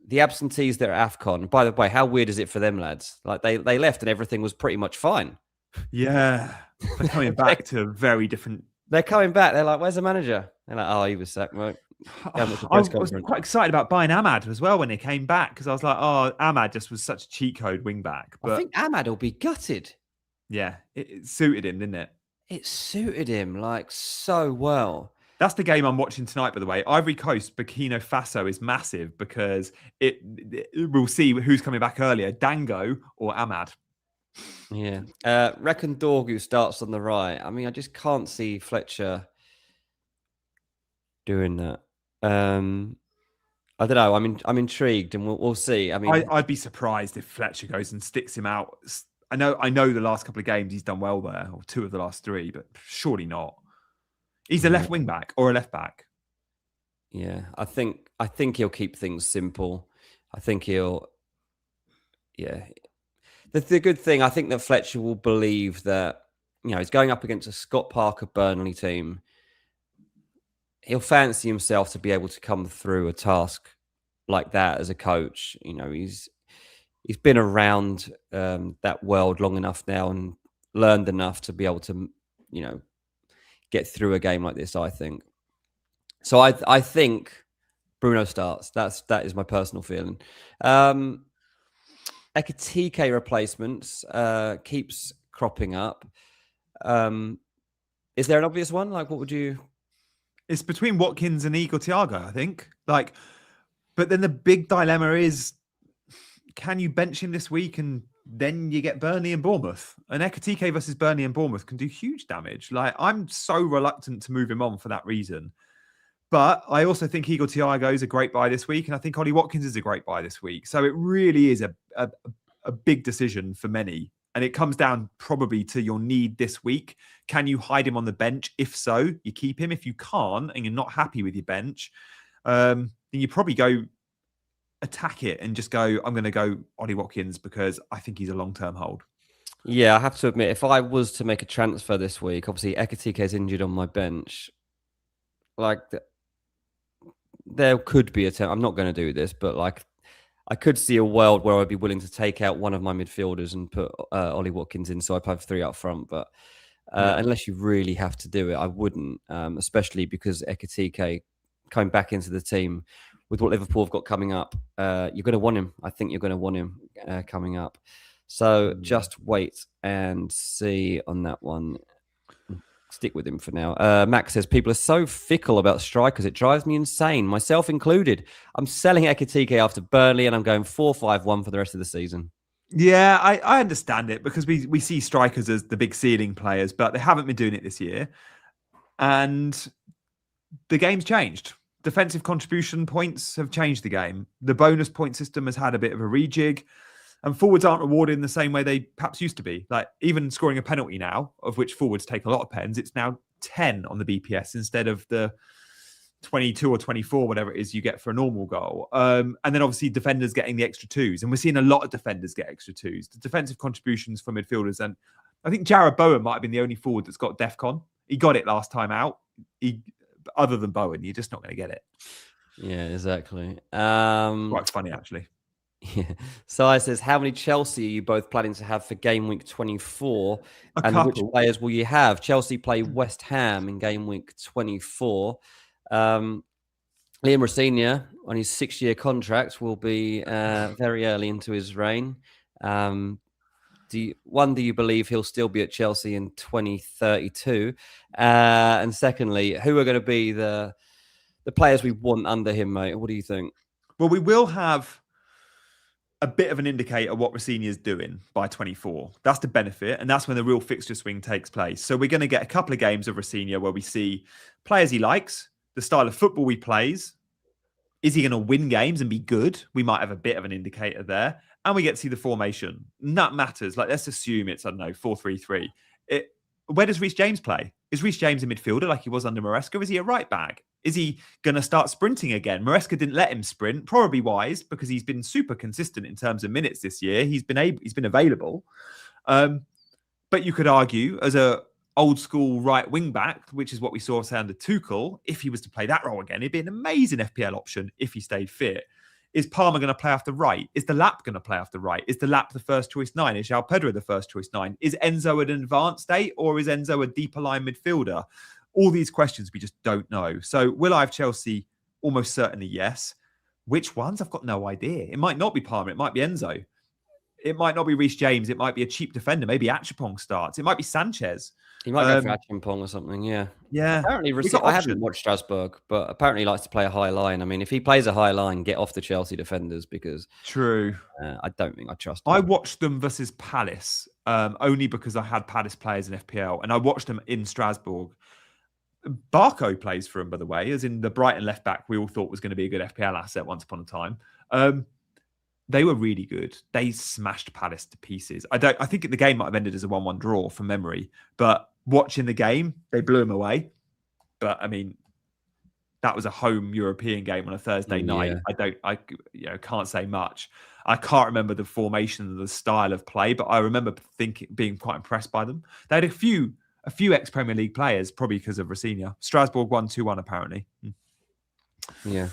the absentees that are AFCON, by the way, how weird is it for them lads? Like they left and everything was pretty much fine. Yeah. They're coming back to very different. They're coming back. They're like, where's the manager? They're like, oh, he was sacked, mate. I was quite excited about buying Ahmad as well when he came back because I was like, oh, Ahmad just was such a cheat code wing back. But I think Ahmad will be gutted. Yeah, it suited him, didn't it? It suited him like so well. That's the game I'm watching tonight, by the way. Ivory Coast, Burkina Faso is massive because we'll see who's coming back earlier, Dango or Ahmad. Yeah. Reckon Dorgu starts on the right. I mean, I just can't see Fletcher doing that. I don't know. I'm intrigued, and we'll see. I mean, I'd be surprised if Fletcher goes and sticks him out. I know the last couple of games he's done well there, or 2 of the last 3, but surely not. He's a left wing back or a left back. Yeah, I think he'll keep things simple. I think he'll. Yeah, the good thing, I think that Fletcher will believe that he's going up against a Scott Parker Burnley team. He'll fancy himself to be able to come through a task like that as a coach. He's been around that world long enough now and learned enough to be able to, get through a game like this, I think. So I think Bruno starts. That is my personal feeling. Ekitike replacements keeps cropping up. Is there an obvious one? Like, what would you? It's between Watkins and Igor Thiago, I think. But then the big dilemma is, can you bench him this week and then you get Burnley and Bournemouth? And Ekitike versus Burnley and Bournemouth can do huge damage. I'm so reluctant to move him on for that reason. But I also think Igor Thiago is a great buy this week, and I think Ollie Watkins is a great buy this week. So it really is a big decision for many. And it comes down probably to your need this week. Can you hide him on the bench? If so, you keep him. If you can't and you're not happy with your bench, then you probably go attack it and just go, I'm going to go Ollie Watkins because I think he's a long-term hold. Yeah, I have to admit, if I was to make a transfer this week, obviously Ekitike is injured on my bench. There could be a time. I'm not going to do this, but I could see a world where I'd be willing to take out one of my midfielders and put Ollie Watkins in, so I'd have 3 up front. But unless you really have to do it, I wouldn't, especially because Ekitike coming back into the team with what Liverpool have got coming up, you're going to want him. I think you're going to want him coming up. So just wait and see on that one. Stick with him for now. Max says, people are so fickle about strikers. It drives me insane, myself included. I'm selling Ekitike after Burnley and I'm going 4-5-1 for the rest of the season. Yeah, I understand it because we see strikers as the big ceiling players, but they haven't been doing it this year. And the game's changed. Defensive contribution points have changed the game. The bonus point system has had a bit of a rejig. And forwards aren't rewarded in the same way they perhaps used to be. Like even scoring a penalty now, of which forwards take a lot of pens, it's now 10 on the BPS instead of the 22 or 24, whatever it is you get for a normal goal. And then obviously defenders getting the extra 2s. And we're seeing a lot of defenders get extra 2s. The defensive contributions for midfielders. And I think Jarrod Bowen might have been the only forward that's got DEFCON. He got it last time out. Other than Bowen, you're just not going to get it. Yeah, exactly. Quite funny, actually. Yeah. Sai says, how many Chelsea are you both planning to have for game week 24? Which players will you have? Chelsea play West Ham in game week 24. Liam Rosenior on his 6-year contract will be very early into his reign. Do you believe he'll still be at Chelsea in 2032? And secondly, who are going to be the players we want under him, mate? What do you think? Well, we will have a bit of an indicator what Rossini is doing by 24. That's the benefit, and that's when the real fixture swing takes place. So we're going to get a couple of games of Rossini where we see players he likes, the style of football he plays. Is he going to win games and be good? We might have a bit of an indicator there. And we get to see the formation. And that matters. Let's assume it's, 4-3-3. Where does Reece James play? Is Reece James a midfielder like he was under Maresca? Is he a right back? Is he going to start sprinting again? Maresca didn't let him sprint, probably wise, because he's been super consistent in terms of minutes this year. He's been available. But you could argue as a old school right wing back, which is what we saw under Tuchel, if he was to play that role again, it'd be an amazing FPL option if he stayed fit. Is Palmer going to play off the right? Is the Lap going to play off the right? Is the Lap the first choice 9? Is João Pedro the first choice 9? Is Enzo at an advanced state or is Enzo a deeper line midfielder? All these questions we just don't know. So will I have Chelsea? Almost certainly yes. Which ones? I've got no idea. It might not be Palmer. It might be Enzo. It might not be Reece James. It might be a cheap defender. Maybe Achapong starts. It might be Sanchez. He might go for Achapong or something, yeah. Yeah. Apparently, I haven't watched Strasbourg, but apparently he likes to play a high line. I mean, if he plays a high line, get off the Chelsea defenders because... True. I don't think I trust him. I watched them versus Palace only because I had Palace players in FPL, and I watched them in Strasbourg. Barco plays for him, by the way, as in the Brighton left back we all thought was going to be a good FPL asset once upon a time. They were really good. They smashed Palace to pieces. I think the game might have ended as a 1-1 draw from memory, but watching the game, they blew him away. But I mean, that was a home European game on a Thursday night. Yeah. I can't say much. I can't remember the formation and the style of play, but I remember being quite impressed by them. They had a few ex-Premier League players, probably because of Rosenior. Strasbourg won 2-1, apparently. Yeah.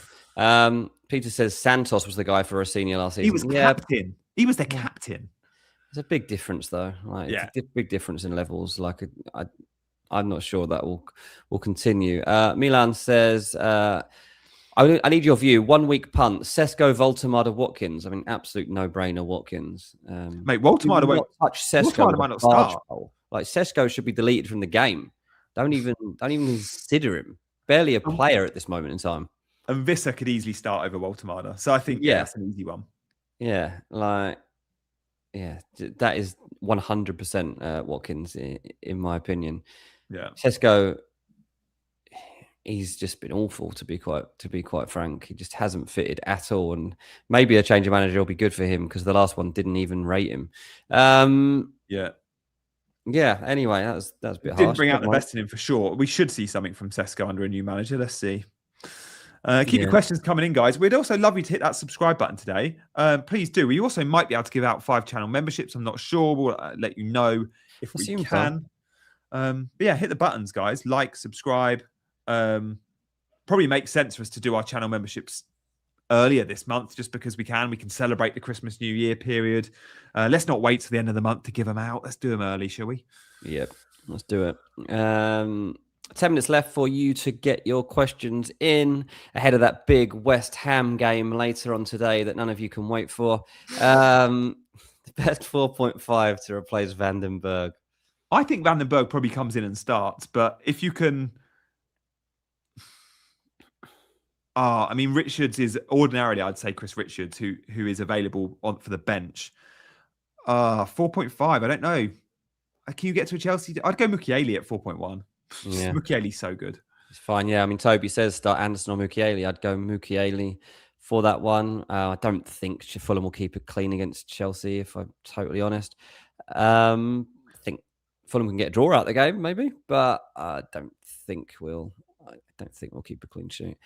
Peter says Santos was the guy for Rosenior last season. He was captain. He was the captain. There's a big difference, though. It's a big difference in levels. I'm not sure that will continue. Milan says, I need your view. 1 week punt. Sesko, Voltemada, Watkins. I mean, absolute no-brainer, Watkins. Mate, Voltemada won't touch Sesko. Voltemada might not start. Like, Sesko should be deleted from the game. Don't even consider him. Barely a player at this moment in time. And Visser could easily start over Voltemada. So I think that's an easy one. Yeah, that is 100% Watkins in my opinion. Yeah, Sesko, he's just been awful to be quite frank. He just hasn't fitted at all, and maybe a change of manager will be good for him because the last one didn't even rate him. Yeah. Anyway, that was a bit harsh. Didn't bring out the best in him for sure. We should see something from Sesko under a new manager. Let's see. Keep your questions coming in, guys. We'd also love you to hit that subscribe button today. Please do. We also might be able to give out 5 channel memberships. I'm not sure. We'll let you know if we can. But yeah, hit the buttons, guys. Like, subscribe. Probably makes sense for us to do our channel memberships earlier this month just because we can celebrate the Christmas New Year period. Let's not wait till the end of the month to give them out. Let's do them early, shall we? Yep, let's do it. 10 minutes left for you to get your questions in ahead of that big West Ham game later on today that none of you can wait for. The best 4.5 to replace Vandenberg. I think Vandenberg probably comes in and starts, but if you can... I mean, Richards is ordinarily, I'd say Chris Richards, who is available for the bench. 4.5, I don't know. Can you get to a Chelsea? I'd go Mukiele at 4.1. Yeah. Mukiele's so good. It's fine. Yeah, I mean, Toby says start Anderson or Mukiele. I'd go Mukiele for that one. I don't think Fulham will keep it clean against Chelsea, if I'm totally honest. I think Fulham can get a draw out of the game, maybe, but I don't think we'll keep a clean sheet.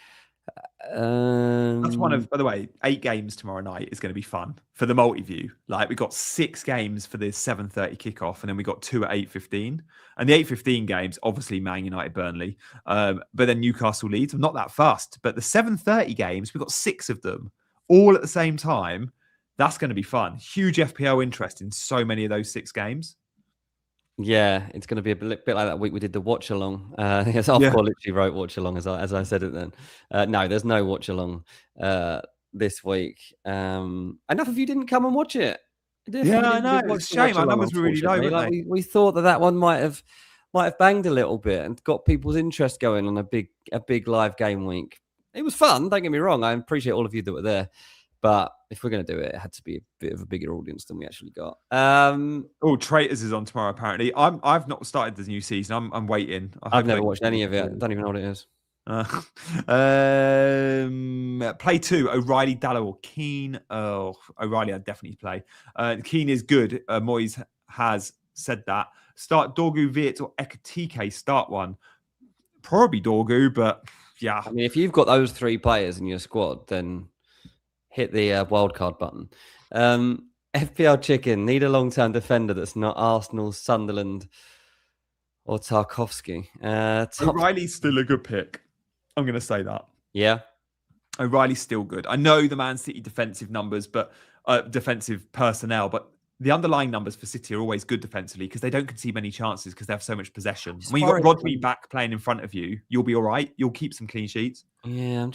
That's one of, by the way, 8 games tomorrow night is going to be fun for the multi-view. Like, we got 6 games for the 7:30 kickoff, and then we got 2 at 8:15. And the 8:15 games, obviously Man United, Burnley, but then Newcastle, Leeds. I'm not that fussed, but the 7:30 games, we've got 6 of them all at the same time. That's going to be fun. Huge FPL interest in so many of those 6 games. Yeah, it's going to be a bit like that week we did the watch along. Yes, literally wrote watch along as I said it then. No, there's no watch along this week. Enough of you didn't come and watch it. I know. It's a shame. Our numbers were really low. Like, we thought that one might have banged a little bit and got people's interest going on a big live game week. It was fun. Don't get me wrong. I appreciate all of you that were there. But if we're going to do it, it had to be a bit of a bigger audience than we actually got. Traitors is on tomorrow, apparently. I've not started the new season. I'm waiting. I've never watched any of it. I don't even know what it is. Play 2, O'Reilly, Dallow, or Keane. Oh, O'Reilly, I'd definitely play. Keane is good. Moyes has said that. Start Dorgu, Viet, or Ekatike. Start one. Probably Dorgu, but yeah. I mean, if you've got those 3 players in your squad, then hit the wildcard button. FPL Chicken, need a long-term defender that's not Arsenal, Sunderland, or Tarkovsky. O'Reilly's still a good pick. I'm going to say that. Yeah. O'Reilly's still good. I know the Man City defensive numbers, but defensive personnel, but the underlying numbers for City are always good defensively because they don't concede many chances because they have so much possession. When you've got Rodri back playing in front of you, you'll be all right. You'll keep some clean sheets. Yeah,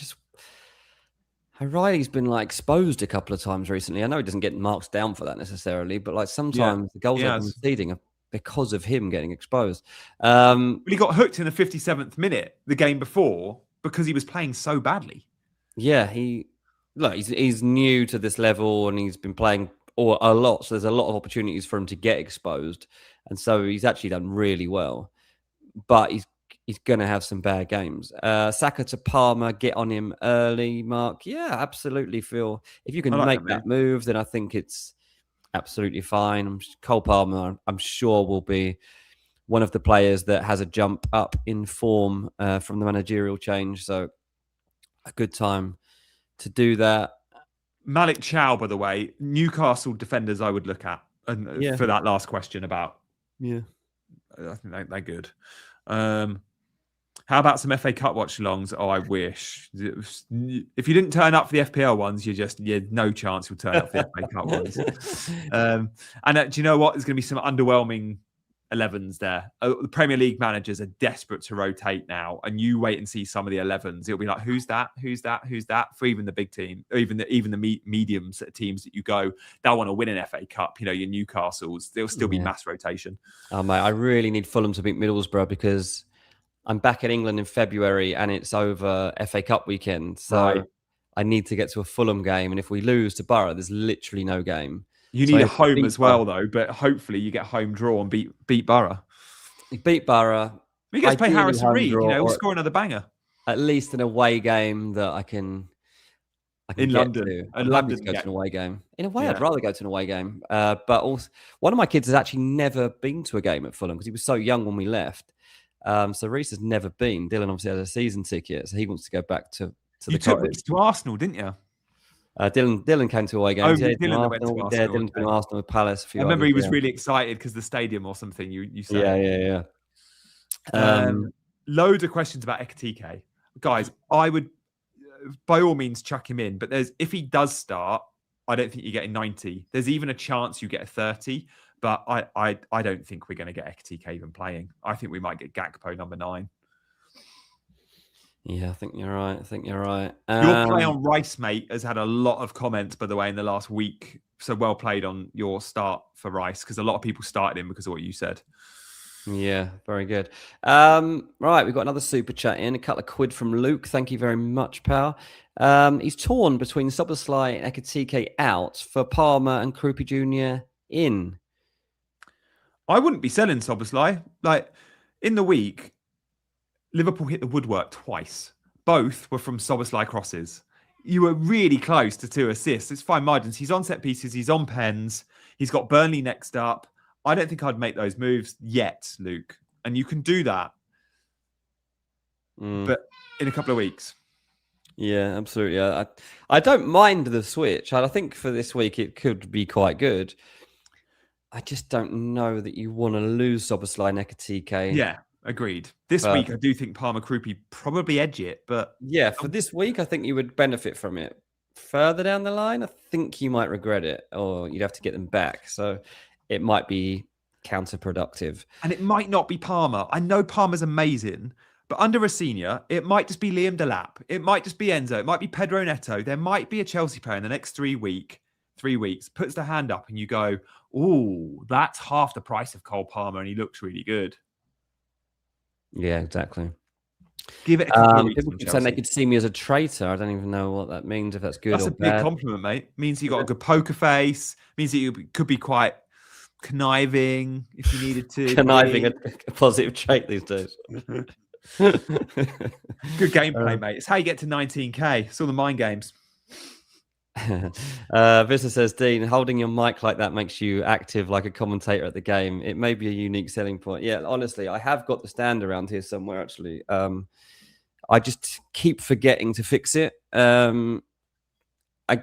O'Reilly's been exposed a couple of times recently. I know he doesn't get marks down for that necessarily, but sometimes the goals are conceding because of him getting exposed. He got hooked in the 57th minute the game before because he was playing so badly. Yeah, he's new to this level and he's been playing a lot. So there's a lot of opportunities for him to get exposed, and so he's actually done really well. But he's going to have some bad games. Saka to Palmer, get on him early, Mark. Yeah, absolutely, Phil. If you can make that move, then I think it's absolutely fine. Cole Palmer, I'm sure, will be one of the players that has a jump up in form from the managerial change. So a good time to do that. Malik Chow, by the way, Newcastle defenders I would look at, and Yeah. for that last question about, Yeah. I think they're good. How about some FA Cup watch-alongs? Oh, I wish. If you didn't turn up for the FPL ones, you had no chance you'll turn up for the FA Cup ones. And do you know what? There's going to be some underwhelming 11s there. The Premier League managers are desperate to rotate now, and you wait and see some of the 11s. It'll be like, who's that? Who's that? Who's that? For even the big team, or even the mediums teams that you go, they'll want to win an FA Cup. You know, your Newcastles, there'll still be mass rotation. Oh, mate, I really need Fulham to beat Middlesbrough because I'm back in England in February and it's over FA Cup weekend. So I need to get to a Fulham game. And if we lose to Borough, there's literally no game. You need a home as well, though, but hopefully you get home draw and beat Borough. You beat Borough. We get to play Harrison Reed. We'll score another banger. At least an away game that I can in get London. to. I'd love to go to an away game. In a way, I'd rather go to an away game. But also, one of my kids has actually never been to a game at Fulham because he was so young when we left. So Reese has never been. Dylan obviously has a season ticket, so he wants to go back to the took Reese to Arsenal, didn't you? Dylan came to away games. Dylan's been to Arsenal with Palace. I remember he was really excited because the stadium or something. You said, yeah. Loads of questions about Ekitike, guys. I would, by all means, chuck him in. But if he does start, I don't think you get a 90. There's even a chance you get a 30. But I don't think we're going to get Ekitike even playing. I think we might get Gakpo number 9. Yeah, I think you're right. Your play on Rice, mate, has had a lot of comments, by the way, in the last week. So well played on your start for Rice, because a lot of people started him because of what you said. Yeah, very good. Right, we've got another super chat in, a couple of quid from Luke. Thank you very much, pal. He's torn between Szoboszlai and Ekitike out for Palmer and Krupi Jr. in. I wouldn't be selling Szoboszlai. Like, in the week, Liverpool hit the woodwork twice. Both were from Szoboszlai crosses. You were really close to 2 assists. It's fine margins. He's on set pieces. He's on pens. He's got Burnley next up. I don't think I'd make those moves yet, Luke. And you can do that. But in a couple of weeks. Yeah, absolutely. I don't mind the switch. I think for this week it could be quite good. I just don't know that you want to lose Szoboszlai and Ekitike. Yeah, agreed. This week, I do think Palmer Krupi probably edge it, but... Yeah, for this week, I think you would benefit from it. Further down the line, I think you might regret it, or you'd have to get them back. So it might be counterproductive. And it might not be Palmer. I know Palmer's amazing, but under a senior, it might just be Liam Delap. It might just be Enzo. It might be Pedro Neto. There might be a Chelsea player in the next 3 weeks, puts the hand up and you go, oh, that's half the price of Cole Palmer and he looks really good. Yeah, exactly. Give it a couple of weeks. People keep saying they could see me as a traitor. I don't even know what that means, if that's good that's or a bad. Big compliment, mate. Means you got a good poker face. Means that you could be quite conniving if you needed to. Conniving, a positive trait these days. Good gameplay, mate. It's how you get to 19k. It's all the mind games. Vista says, Dean, holding your mic like that makes you active like a commentator at the game. It may be a unique selling point. Yeah, honestly, I have got the stand around here somewhere, actually. I just keep forgetting to fix it. I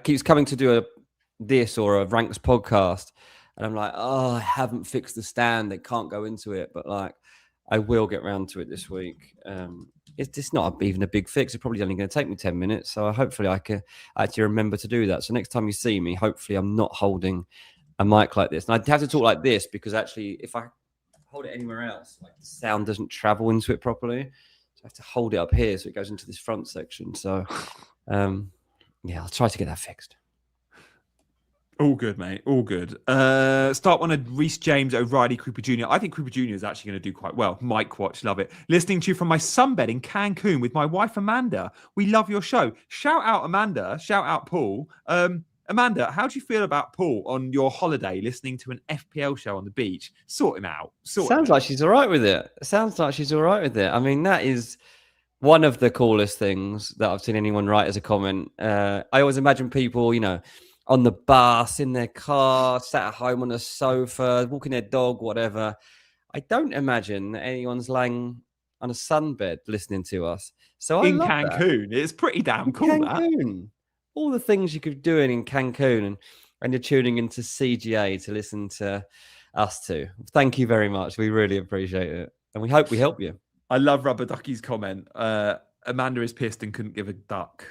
keep coming to do this or a Ranks podcast, and I'm like, oh, I haven't fixed the stand. They can't go into it, but like, I will get round to it this week. It's just not even a big fix. It's probably only going to take me 10 minutes. So hopefully I can actually remember to do that. So next time you see me, hopefully I'm not holding a mic like this. And I'd have to talk like this because actually if I hold it anywhere else, like the sound doesn't travel into it properly. So I have to hold it up here so it goes into this front section. So yeah, I'll try to get that fixed. All good, mate. All good. Start one of Reece James, O'Reilly, Cooper Jr. I think Cooper Jr. is actually going to do quite well. Mike Watch, love it. Listening to you from my sunbed in Cancun with my wife, Amanda. We love your show. Shout out, Amanda. Shout out, Paul. Amanda, how do you feel about Paul on your holiday listening to an FPL show on the beach? Sort him out. Sounds like she's all right with it. I mean, that is one of the coolest things that I've seen anyone write as a comment. I always imagine people, you know, on the bus, in their car, sat at home on a sofa, walking their dog, whatever. I don't imagine that anyone's lying on a sunbed listening to us. So I in love that. Cancun. It's pretty damn cool. Cancun. All the things you could be doing in Cancun, and you're tuning into CGA to listen to us too. Thank you very much. We really appreciate it. And we hope we help you. I love Rubber Ducky's comment. Amanda is pissed and couldn't give a duck.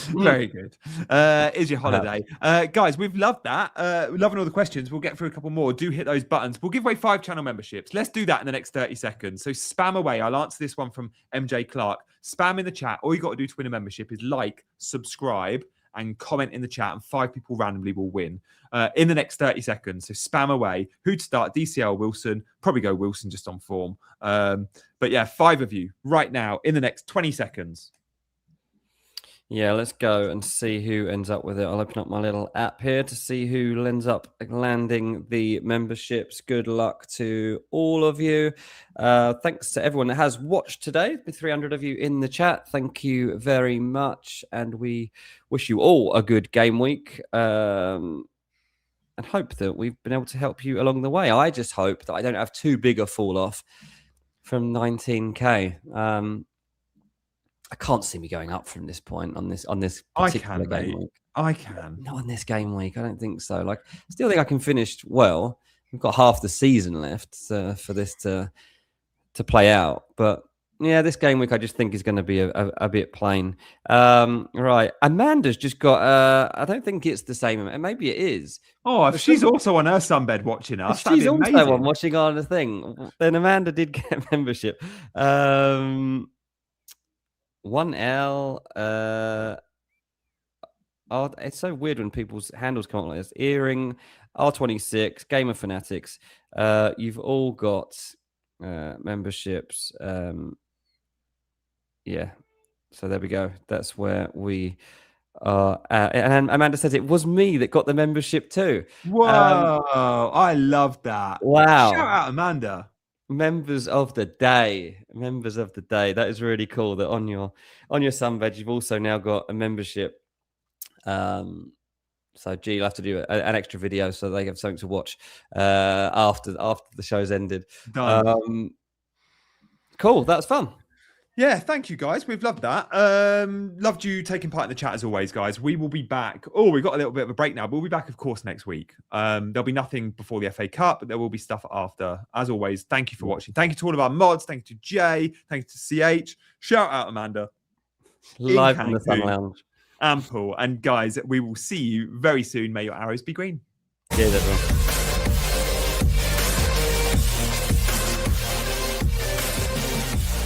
Very good. Is your holiday. Guys, we've loved that. We're loving all the questions. We'll get through a couple more. Do hit those buttons. We'll give away 5 channel memberships. Let's do that in the next 30 seconds. So spam away. I'll answer this one from MJ Clark. Spam in the chat. All you got to do to win a membership is like, subscribe, and comment in the chat, and 5 people randomly will win in the next 30 seconds. So spam away. Who'd start? DCL Wilson. Probably go Wilson just on form. But yeah, 5 of you right now in the next 20 seconds. Yeah, let's go and see who ends up with it. I'll open up my little app here to see who ends up landing the memberships. Good luck to all of you. Thanks to everyone that has watched today. The 300 of you in the chat. Thank you very much. And we wish you all a good game week. And hope that we've been able to help you along the way. I just hope that I don't have too big a fall off from 19k. I can't see me going up from this point on this particular game week. I can. Not on this game week. I don't think so. Like, still think I can finish well. We've got half the season left for this to play out. But yeah, this game week I just think is going to be a bit plain. Right. Amanda's just got. I don't think it's the same. Maybe it is. Oh, if she's also on her Sunbed watching us, she's also on watching on the thing. Then Amanda did get membership. 1L. It's so weird when people's handles come up like this. Earring, R26, Gamer Fanatics. You've all got memberships. Yeah. So there we go. That's where we are at. And Amanda says it was me that got the membership too. Whoa. I love that. Wow. Shout out Amanda. Members of the day. That is really cool that on your Sunbed you've also now got a membership. So G, you'll have to do an extra video so they have something to watch after the show's ended. Done. Cool, that's fun. Yeah, thank you guys. We've loved that. Loved you taking part in the chat as always, guys. We will be back. Oh, we've got a little bit of a break now, but we'll be back, of course, next week. There'll be nothing before the FA Cup, but there will be stuff after. As always, thank you for watching. Thank you to all of our mods. Thank you to Jay. Thank you to CH. Shout out Amanda. Live from the Sun Lounge. And Paul. And guys, we will see you very soon. May your arrows be green. Cheers, everyone.